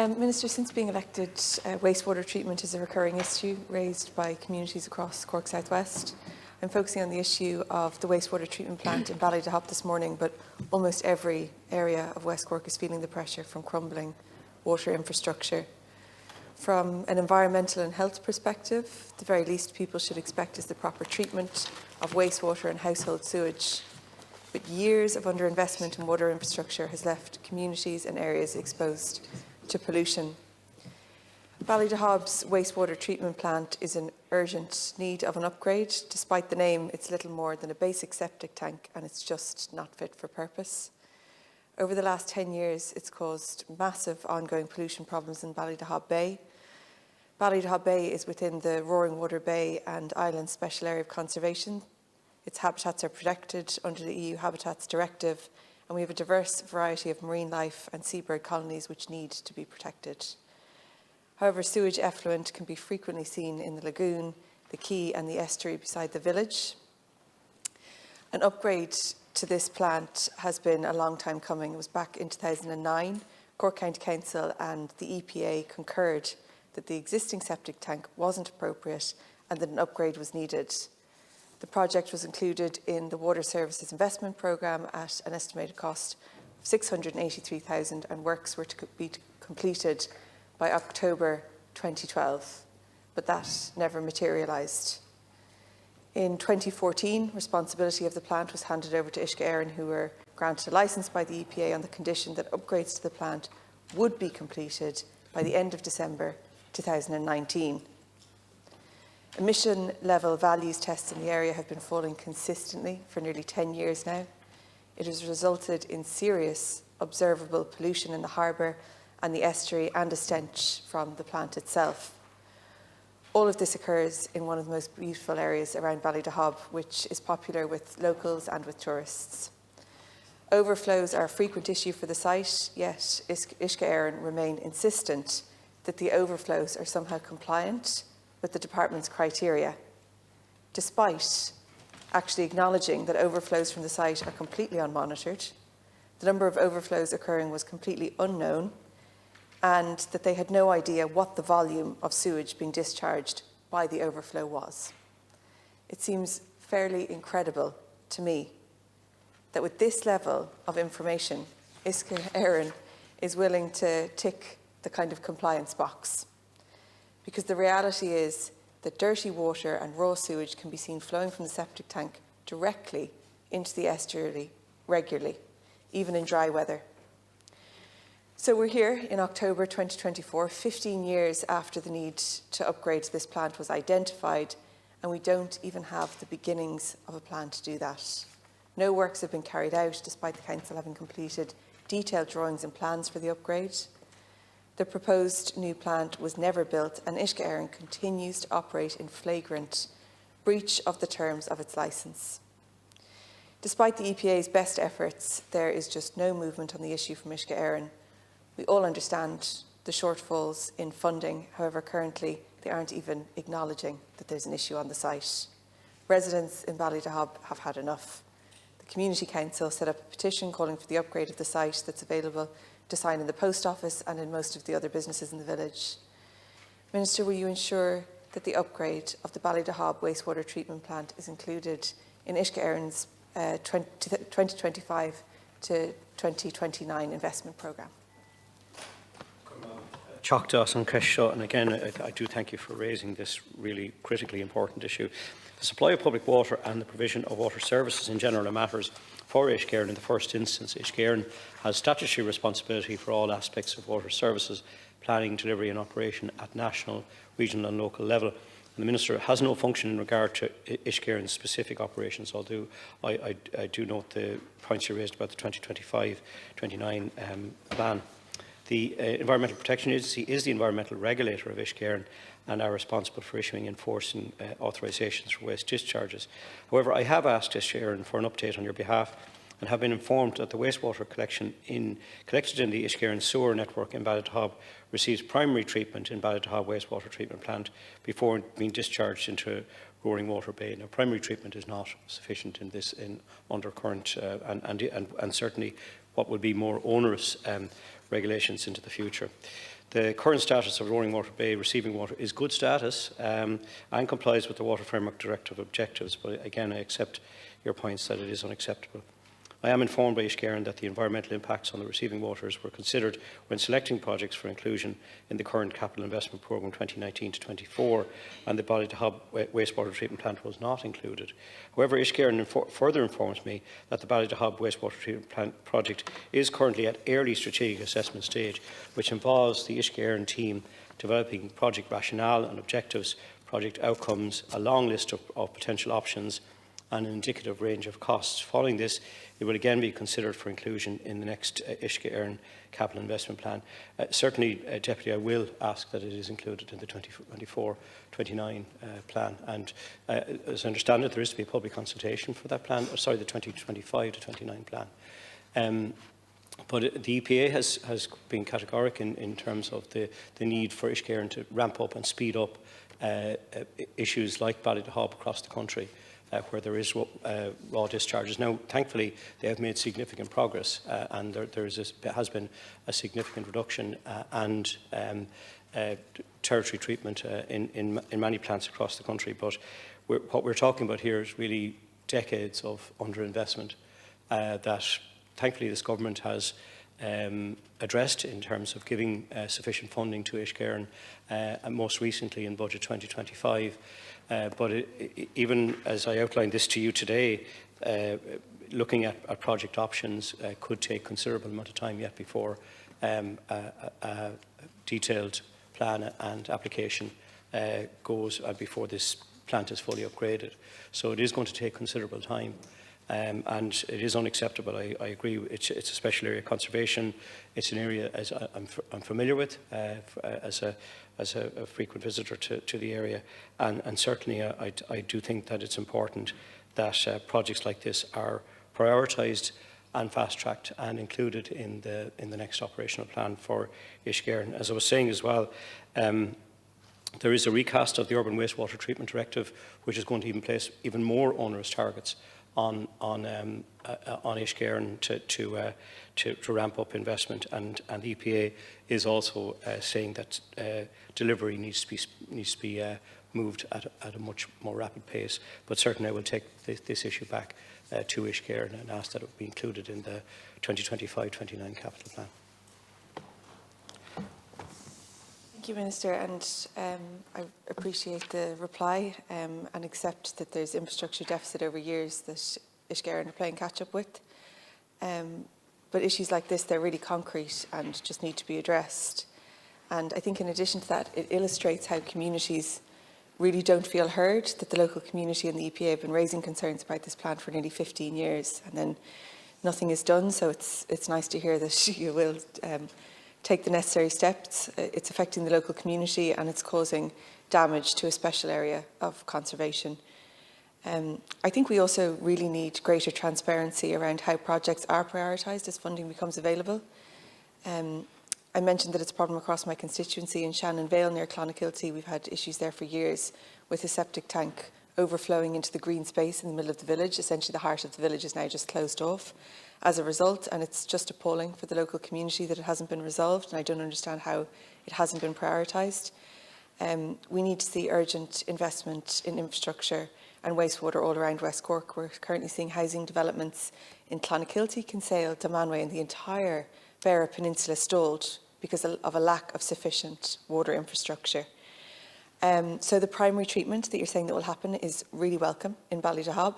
Minister, since being elected, wastewater treatment is a recurring issue raised by communities across Cork South West. I'm focusing on the issue of the wastewater treatment plant in Ballydehob this morning, but almost every area of West Cork is feeling the pressure from crumbling water infrastructure. From an environmental and health perspective, the very least people should expect is the proper treatment of wastewater and household sewage. But years of underinvestment in water infrastructure has left communities and areas exposed to pollution. Ballydehob's wastewater treatment plant is in urgent need of an upgrade. Despite the name, it's little more than a basic septic tank, and it's just not fit for purpose. Over the last 10 years, it's caused massive ongoing pollution problems in Ballydehob Bay. Ballydehob Bay is within the Roaringwater Bay and Islands Special Area of Conservation. Its habitats are protected under the EU Habitats Directive, and we have a diverse variety of marine life and seabird colonies which need to be protected. However, sewage effluent can be frequently seen in the lagoon, the quay and the estuary beside the village. An upgrade to this plant has been a long time coming. It was back in 2009. Cork County Council and the EPA concurred that the existing septic tank wasn't appropriate and that an upgrade was needed. The project was included in the Water Services Investment Programme at an estimated cost of $683,000, and works were to be completed by October 2012, but that never materialised. In 2014, responsibility of the plant was handed over to Uisce Éireann, who were granted a licence by the EPA on the condition that upgrades to the plant would be completed by the end of December 2019. Emission level values tests in the area have been falling consistently for nearly 10 years now. It has resulted in serious observable pollution in the harbour and the estuary, and a stench from the plant itself. All of this occurs in one of the most beautiful areas around Ballydehob, which is popular with locals and with tourists. Overflows are a frequent issue for the site, yet Uisce Éireann remain insistent that the overflows are somehow compliant with the department's criteria, despite actually acknowledging that overflows from the site are completely unmonitored, the number of overflows occurring was completely unknown, and that they had no idea what the volume of sewage being discharged by the overflow was. It seems fairly incredible to me that with this level of information, Uisce Éireann is willing to tick the kind of compliance box. Because the reality is that dirty water and raw sewage can be seen flowing from the septic tank directly into the estuary regularly, even in dry weather. So we're here in October 2024, 15 years after the need to upgrade this plant was identified, and we don't even have the beginnings of a plan to do that. No works have been carried out, despite the Council having completed detailed drawings and plans for the upgrade. The proposed new plant was never built, and Uisce Éireann continues to operate in flagrant breach of the terms of its licence. Despite the EPA's best efforts, there is just no movement on the issue from Uisce Éireann. We all understand the shortfalls in funding. However, currently they aren't even acknowledging that there's an issue on the site. Residents in Ballydehob have had enough. The Community Council set up a petition calling for the upgrade of the site that's available to sign in the post office and in most of the other businesses in the village. Minister, will you ensure that the upgrade of the Ballydehob wastewater treatment plant is included in Uisce Éireann's 2025 to 2029 investment programme? Teachtas an Crescio, and again, I do thank you for raising this really critically important issue. The supply of public water and the provision of water services in general are matters for Uisce Éireann in the first instance. Uisce Éireann has statutory responsibility for all aspects of water services, planning, delivery and operation at national, regional and local level. And the Minister has no function in regard to Uisce Éireann's specific operations, although I do note the points you raised about the 2025-29 plan. The Environmental Protection Agency is the environmental regulator of Uisce Éireann and are responsible for issuing and enforcing authorisations for waste discharges. However, I have asked Uisce Éireann for an update on your behalf and have been informed that the wastewater collected in the Uisce Éireann sewer network in Ballydehob receives primary treatment in Ballydehob wastewater treatment plant before being discharged into Roaringwater Bay. Now, primary treatment is not sufficient in under current and certainly what would be more onerous regulations into the future. The current status of Roaringwater Bay receiving water is good status and complies with the Water Framework Directive objectives, but again I accept your points that it is unacceptable. I am informed by Ishkerin that the environmental impacts on the receiving waters were considered when selecting projects for inclusion in the current capital investment programme 2019 to 24, and the Ballydehob wastewater treatment plant was not included. However, Ishkerin further informs me that the Ballydehob wastewater treatment plant project is currently at early strategic assessment stage, which involves the Ishkerin team developing project rationale and objectives, project outcomes, a long list of potential options, and an indicative range of costs. Following this, it will again be considered for inclusion in the next Ishkerin capital investment plan. Certainly, Deputy, I will ask that it is included in the 2024-29 plan. And as I understand it, there is to be a public consultation for that plan, sorry, the 2025-29 plan. But the EPA has been categoric in terms of the need for Ishkerin to ramp up and speed up issues like Ballydehob across the country, where there is raw discharges. Now, thankfully, they have made significant progress, and there has been a significant reduction and tertiary treatment in many plants across the country. But what we're talking about here is really decades of underinvestment that, thankfully, this government has addressed in terms of giving sufficient funding to Ishkerin, and most recently in Budget 2025. But even as I outlined this to you today, looking at project options could take considerable amount of time yet before a detailed plan and application goes before this plant is fully upgraded. So it is going to take considerable time. And it is unacceptable. I agree. It's a special area of conservation. It's an area as I'm familiar with as a frequent visitor to the area, and certainly I do think that it's important that projects like this are prioritised and fast-tracked and included in the next operational plan for Ishkerin. As I was saying as well, there is a recast of the Urban Wastewater Treatment Directive, which is going to even place even more onerous targets on Ishkerin to ramp up investment, and the EPA is also saying that delivery needs to be moved at a much more rapid pace. But certainly I will take this issue back to Ishkerin and ask that it be included in the 2025-29 capital plan. Thank you, Minister, and I appreciate the reply and accept that there's infrastructure deficit over years that Ishkerin are playing catch-up with. But issues like this, they're really concrete and just need to be addressed. And I think in addition to that, it illustrates how communities really don't feel heard, that the local community and the EPA have been raising concerns about this plan for nearly 15 years, and then nothing is done. So it's nice to hear that you will take the necessary steps. It's affecting the local community and it's causing damage to a special area of conservation. I think we also really need greater transparency around how projects are prioritised as funding becomes available. I mentioned that it's a problem across my constituency in Shannon Vale near Clonakilty. We've had issues there for years with a septic tank overflowing into the green space in the middle of the village. Essentially the heart of the village is now just closed off as a result, and it's just appalling for the local community that it hasn't been resolved, and I don't understand how it hasn't been prioritised. We need to see urgent investment in infrastructure and wastewater all around West Cork. We're currently seeing housing developments in Clonakilty, Kinsale, Dunmanway and the entire Beara Peninsula stalled because of a lack of sufficient water infrastructure. So the primary treatment that you're saying that will happen is really welcome in Ballydehob.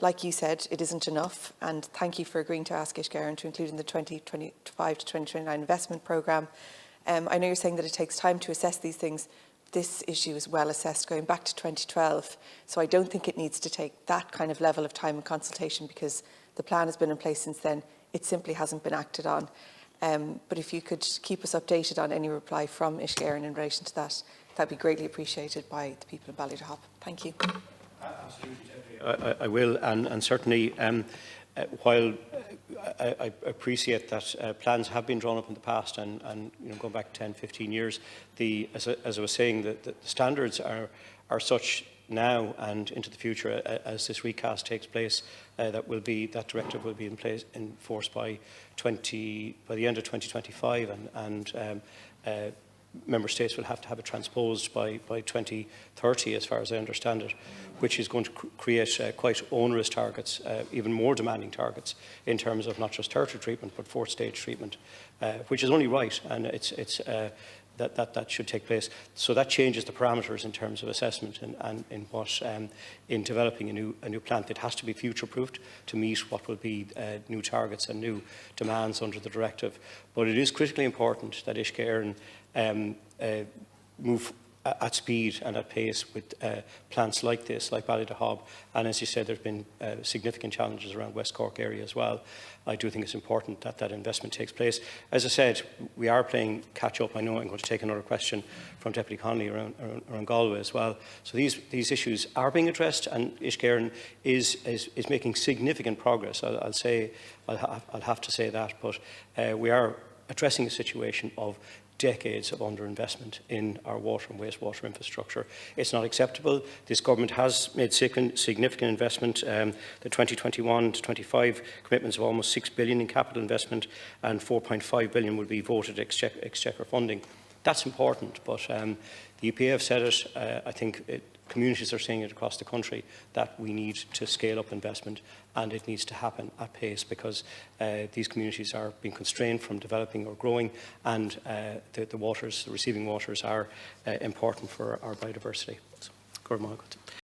Like you said, it isn't enough, and thank you for agreeing to ask Ishkerin to include in the 2025 to 2029 investment programme. I know you're saying that it takes time to assess these things. This issue is well assessed going back to 2012, so I don't think it needs to take that kind of level of time and consultation because the plan has been in place since then. It simply hasn't been acted on. But if you could keep us updated on any reply from Ishkerin in relation to that, that'd be greatly appreciated by the people of Ballydehob. Thank you. I will, and certainly while I appreciate that plans have been drawn up in the past and you know, going back 10, 15 years, as I was saying, the standards are such now and into the future, as this recast takes place, that directive will be in force by the end of 2025, and Member States will have to have it transposed by 2030, as far as I understand it, which is going to create quite onerous targets, even more demanding targets, in terms of not just tertiary treatment but fourth stage treatment, which is only right, and that should take place. So that changes the parameters in terms of assessment, and in developing a new plant. It has to be future-proofed to meet what will be new targets and new demands under the directive. But it is critically important that Uisce move at speed and at pace with plants like this, like Ballydehob. And as you said, there have been significant challenges around West Cork area as well. I do think it's important that that investment takes place. As I said, we are playing catch-up. I know I'm going to take another question from Deputy Connolly around Galway as well. So these issues are being addressed, and Uisce is making significant progress. I'll have to say that, but we are addressing a situation of decades of underinvestment in our water and wastewater infrastructure. It's not acceptable. This government has made significant investment. The 2021 to 25 commitments of almost $6 billion in capital investment, and $4.5 billion will be voted exchequer funding. That's important, but the EPA have said it. I think communities are saying it across the country, that we need to scale up investment, and it needs to happen at pace, because these communities are being constrained from developing or growing, and the receiving waters are important for our biodiversity. So,